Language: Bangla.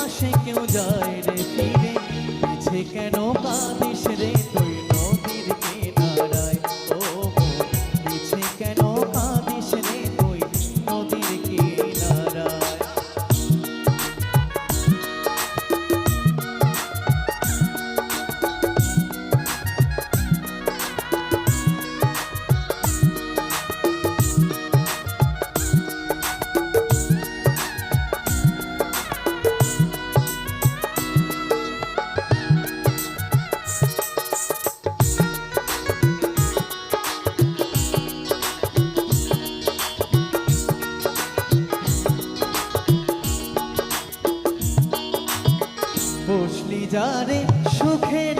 পাশে কেউ যায় রে ফিরে, পিছে কেন কাঁদিস রে তুই নদীর কিনারায়। ও মন, পিছে কেন কাঁদিস রে তুই নদীর কিনারায়। বসলি যারে সুখের